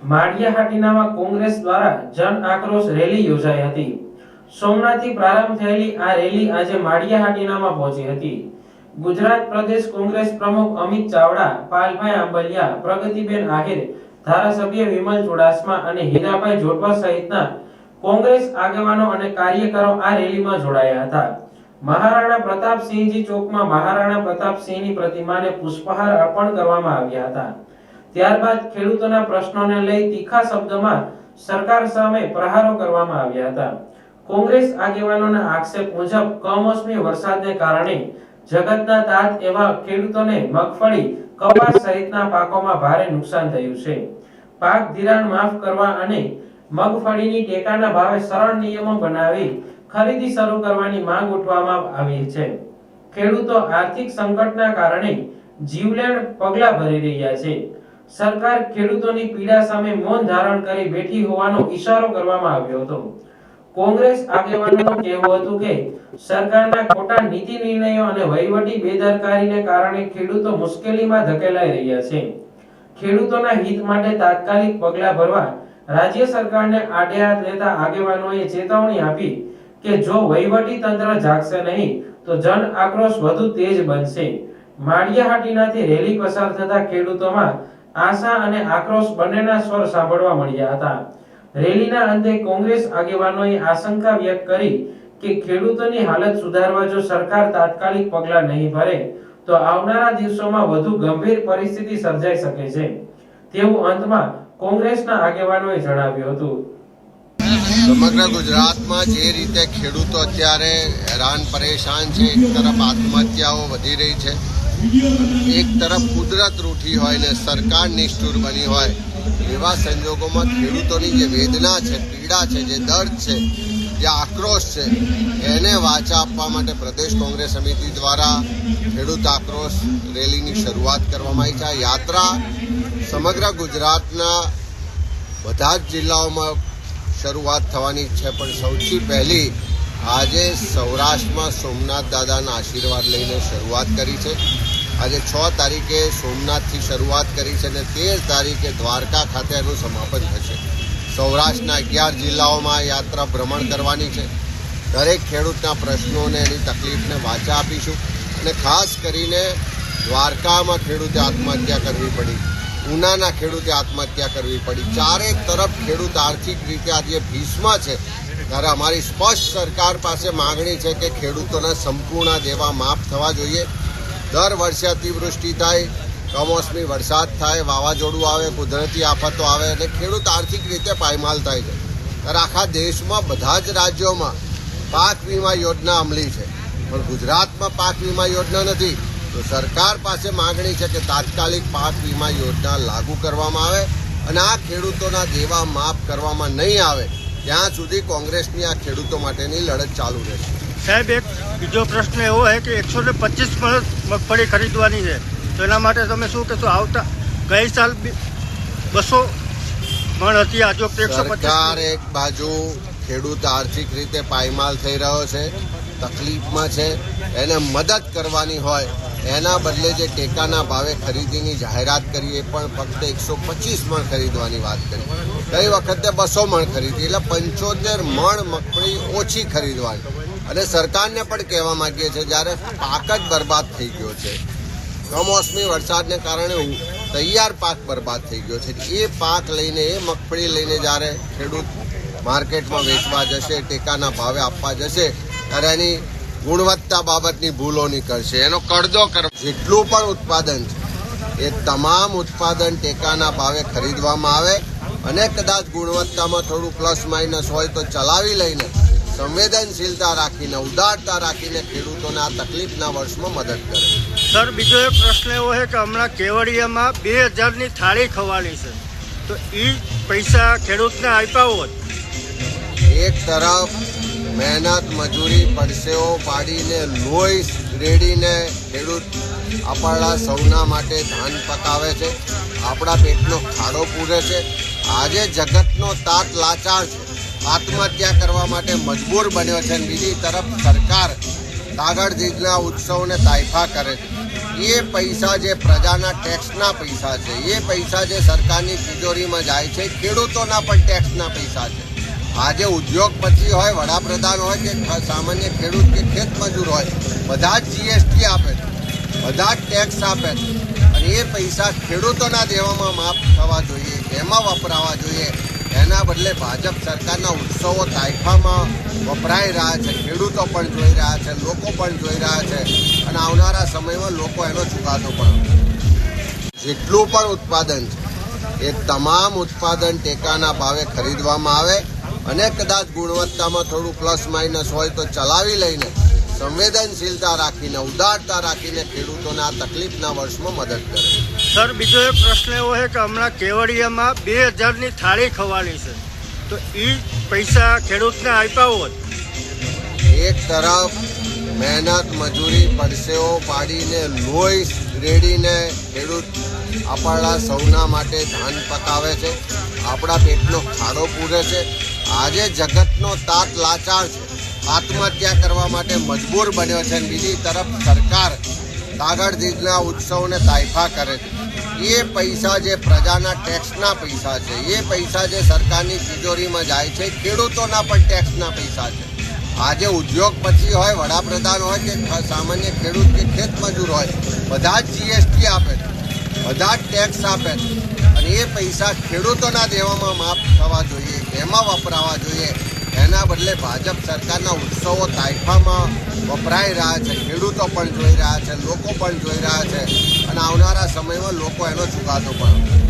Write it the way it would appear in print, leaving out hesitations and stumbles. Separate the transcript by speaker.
Speaker 1: માળિયાહાટીનામાં કોંગ્રેસ દ્વારા જન આક્રોશ રેલી યોજાઈ હતી। સોમનાથથી પ્રારંભ થયેલી આ રેલી આજે માળિયાહાટીનામાં પહોંચી હતી। ગુજરાત પ્રદેશ કોંગ્રેસ પ્રમુખ અમિત ચાવડા, પાલભાઈ આંબલિયા, પ્રગતિબેન આહિર, ધારાસભ્ય વિમલ ચુડાસમા અને હીરાભાઈ જોટવા સહિતના કોંગ્રેસ આગેવાનો અને કાર્યકરો આ રેલીમાં જોડાયા હતા। મહારાણા પ્રતાપસિંહજી ચોકમાં મહારાણા પ્રતાપસિંહની પ્રતિમાને પુષ્પહાર અર્પણ કરવામાં આવ્યા હતા। ત્યારબાદ ખેડૂતોના પ્રશ્નોને લઈ તીખા શબ્દોમાં સરકાર સામે પ્રહારો કરવામાં આવ્યા હતા। કોંગ્રેસ આગેવાનોના આક્ષેપ મુજબ કમોસમી વરસાદને કારણે જગતના તાત એવા ખેડૂતોને મગફળી, કપાસ સહિતના પાકોમાં ભારે નુકસાન થયું છે। પાક ધિરાણ માફ કરવા અને મગફળીની ટેકાના ભાવે સરળ નિયમો બનાવી ખરીદી શરૂ કરવાની માંગ ઉઠવામાં આવી છે। ખેડૂતો આર્થિક સંકટના કારણે જીવલેણ પગલાં ભરી રહ્યા છે। સરકાર ખેડૂતોની પીડા સામે મૌન ધારણ કરી બેઠી હોવાનો ઈશારો કરવામાં આવ્યો હતો। કોંગ્રેસ આગેવાનોનું કહેવું હતું કે સરકારના ખોટા નીતિ નિર્ણયો અને વહીવટી બેદરકારીને કારણે ખેડૂતો મુશ્કેલીમાં ધકેલાઈ રહ્યા છે। ખેડૂતોના હિત માટે તાત્કાલિક પગલાં ભરવા રાજ્ય સરકારને આડે હાથ લેતા આગેવાનોએ ચેતવણી આપી કે જો વહીવટી તંત્ર જાગશે નહીં તો જન આક્રોશ વધુ તેજ બનશે। માળિયાહાટીનાથી રેલી પસાર થતા ખેડૂતોમાં આશા અને આક્રોશ બંનેના સ્વર સાંભળવા મળ્યા હતા। રેલીના અંતે કોંગ્રેસ આગેવાનોએ આશંકા વ્યક્ત કરી કે ખેડૂતોની હાલત સુધારવા જો સરકાર તાત્કાલિક પગલાં નહીં ભરે તો આવનારા દિવસોમાં વધુ ગંભીર પરિસ્થિતિ સર્જાઈ શકે છે તેવું અંતમાં કોંગ્રેસના આગેવાનોએ જણાવ્યું હતું।
Speaker 2: સમગ્ર ગુજરાતમાં જે રીતે ખેડૂતો અત્યારે હેરાન પરેશાન છે, એક તરફ આત્મહત્યાઓ વધી રહી છે, એક તરફ કુદરત રૂઠી હોય ને સરકાર નિષ્ઠુર બની હોય, એવા સંજોગોમાં ખેડૂતોની જે વેદના છે, પીડા છે, જે દર્દ છે, જે આક્રોશ છે, એને વાચા આપવા માટે પ્રદેશ કોંગ્રેસ સમિતિ દ્વારા ખેડૂત આક્રોશ રેલીની શરૂઆત કરવામાં આવી છે। આ યાત્રા સમગ્ર ગુજરાતના બધા જ જિલ્લાઓમાં શરૂઆત થવાની છે, પણ સૌથી પહેલી આજે સૌરાષ્ટ્રમાં સોમનાથ દાદાના આશીર્વાદ લઈને શરૂઆત કરી છે। આજે 6 તારીખે સોમનાથથી શરૂઆત કરી છે અને 13 તારીખે દ્વારકા ખાતે એનું સમાપન થશે। સૌરાષ્ટ્રના 11 જિલ્લાઓમાં યાત્રા ભ્રમણ કરવાની છે। દરેક ખેડૂતના પ્રશ્નોને એની તકલીફને વાચા આપીશું અને ખાસ કરીને દ્વારકામાં ખેડૂતે આત્મહત્યા કરવી પડી, ઉનાના ખેડૂતે આત્મહત્યા કરવી પડી, ચારે તરફ ખેડૂત આર્થિક રીતે આજે ભીષમાં છે, ત્યારે અમારી સ્પષ્ટ સરકાર પાસે માગણી છે કે ખેડૂતોના સંપૂર્ણ દેવા માફ થવા જોઈએ। દર વર્ષે અતિવૃષ્ટિ થાય, કમોસમી વરસાદ થાય, વાવાઝોડું આવે, કુદરતી આફતો આવે અને ખેડૂત આર્થિક રીતે પાયમાલ થાય છે। ત્યારે આખા દેશમાં બધા જ રાજ્યોમાં પાક વીમા યોજના અમલી છે, પણ ગુજરાતમાં પાક વીમા યોજના નથી। તો સરકાર પાસે માગણી છે કે તાત્કાલિક પાક વીમા યોજના લાગુ કરવામાં આવે અને આ ખેડૂતોના દેવા માફ કરવામાં નહીં આવે ત્યાં સુધી કોંગ્રેસની આ ખેડૂતો માટેની લડત ચાલુ રહેશે।
Speaker 3: સાહેબ, એક બીજો પ્રશ્ન એવો છે કે 125 મણ મગફળી ખરીદવાની છે, તો એના માટે તમે શું કહેશો? આવતા ગઈ સાલ 200 મણ હતી, આજે 125।
Speaker 2: સરકાર એક બાજુ ખેડૂત આર્થિક રીતે પાયમાલ થઈ રહ્યો છે, તકલીફમાં છે, એને મદદ કરવાની હોય એના બદલે જે ટેકાના ભાવે ખરીદીની જાહેરાત કરીએ પણ ફક્ત 125 મણ ખરીદવાની વાત કરી। ગઈ વખતે 200 મણ ખરીદી, એટલે 75 મણ મગફળી ઓછી ખરીદવાની। અને સરકારને પણ કહેવા માંગીએ છીએ, જ્યારે પાક જ બરબાદ થઈ ગયો છે, કમોસમી વરસાદને કારણે તૈયાર પાક બરબાદ થઈ ગયો છે, એ પાક લઈને, એ મગફળી લઈને જ્યારે ખેડૂત માર્કેટમાં વેચવા જશે, ટેકાના ભાવે આપવા જશે, ત્યારે એની ગુણવત્તા બાબતની ભૂલો નીકળશે, એનો કડદો કરવા, જેટલું પણ ઉત્પાદન છે એ તમામ ઉત્પાદન ટેકાના ભાવે ખરીદવામાં આવે અને કદાચ ગુણવત્તામાં થોડું પ્લસ માઇનસ હોય તો ચલાવી લઈને સંવેદનશીલતા રાખીને, ઉદારતા રાખીને ખેડૂતોને આ તકલીફના વર્ષમાં મદદ કરે।
Speaker 3: સર, બીજો એક પ્રશ્ન એવો છે કે હમણાં કેવડિયામાં 2000ની થાળી ખવાની છે, તો એ પૈસા ખેડૂતને આપ્યા હોત?
Speaker 2: એક તરફ મહેનત, મજૂરી, પરસેવો પાડીને, લોહી રેડીને ખેડૂત આપણા સૌના માટે ધાન પકાવે છે, આપણા પેટનો ખાડો પૂરે છે। આજે જગતનો તાત લાચાર છે, આત્મહત્યા કરવા માટે મજબૂર બન્યો છે, અને બીજી તરફ સરકાર કાગળ જીજના ઉત્સવને તાઇફા કરે છે। એ પૈસા જે પ્રજાના ટેક્સના પૈસા છે, એ પૈસા જે સરકારની તિજોરીમાં જાય છે, ખેડૂતોના પણ ટેક્સના પૈસા છે. આજે ઉદ્યોગપતિ હોય, વડાપ્રધાન હોય કે સામાન્ય ખેડૂત કે ખેત મજૂર હોય, બધા જ જીએસટી આપે છે, બધા જ ટેક્સ આપે છે. અને એ પૈસા ખેડૂતોના દેવામાં માફ થવા જોઈએ, એમાં વપરાવા જોઈએ. એના બદલે ભાજપ સરકારના ઉત્સવો તાઇફામાં વપરાઈ રહ્યા છે. ખેડૂતો પણ જોઈ રહ્યા છે, લોકો પણ જોઈ રહ્યા છે. અને આવનારા સમયમાં લોકો એનો ચુકાદો પણ જેટલું પણ ઉત્પાદન છે એ તમામ ઉત્પાદન ટેકાના ભાવે ખરીદવામાં આવે અને કદાચ ગુણવત્તામાં થોડું પ્લસ માઇનસ હોય તો ચલાવી લઈને સંવેદનશીલતા રાખીને, ઉદારતા રાખીને ખેડૂતોને આ તકલીફના વર્ષમાં મદદ કરે.
Speaker 3: સર, બીજો એક પ્રશ્ન એવો છે કે હમણાં કેવડિયામાં 2000ની થાળી ખવાની છે, તો એ પૈસા ખેડૂતને આપ્યા હોત.
Speaker 2: એક તરફ મહેનત, મજૂરી, પરસેવો પાડીને, લોહી રેડીને ખેડૂત આપણા સૌના માટે ધાન પકાવે છે, આપણા પેટનો ખાડો પૂરે છે. આજે જગતનો તાત લાચાર છે, આત્મહત્યા કરવા માટે મજબૂર બન્યો છે. બીજી તરફ સરકાર કાગળધીજના ઉત્સવને તાઇફા કરે છે. એ પૈસા જે પ્રજાના ટેક્સના પૈસા છે, એ પૈસા જે સરકારની તિજોરીમાં જાય છે, ખેડૂતોના પણ ટેક્સના પૈસા છે. આજે ઉદ્યોગપતિ હોય, વડાપ્રધાન હોય કે સામાન્ય ખેડૂત કે ખેત મજૂર હોય, બધા જ જીએસટી આપે છે, બધા જ ટેક્સ આપે છે. અને એ પૈસા ખેડૂતોના દેવામાં માફ થવા જોઈએ, એમાં વપરાવા જોઈએ. એના બદલે ભાજપ સરકારના ઉત્સવો તાઇફામાં વપરાઈ રહ્યા છે. ખેડૂતો પણ જોઈ રહ્યા છે, લોકો પણ જોઈ રહ્યા છે. અને આવનારા સમયમાં લોકો એનો ચુકાદો પણ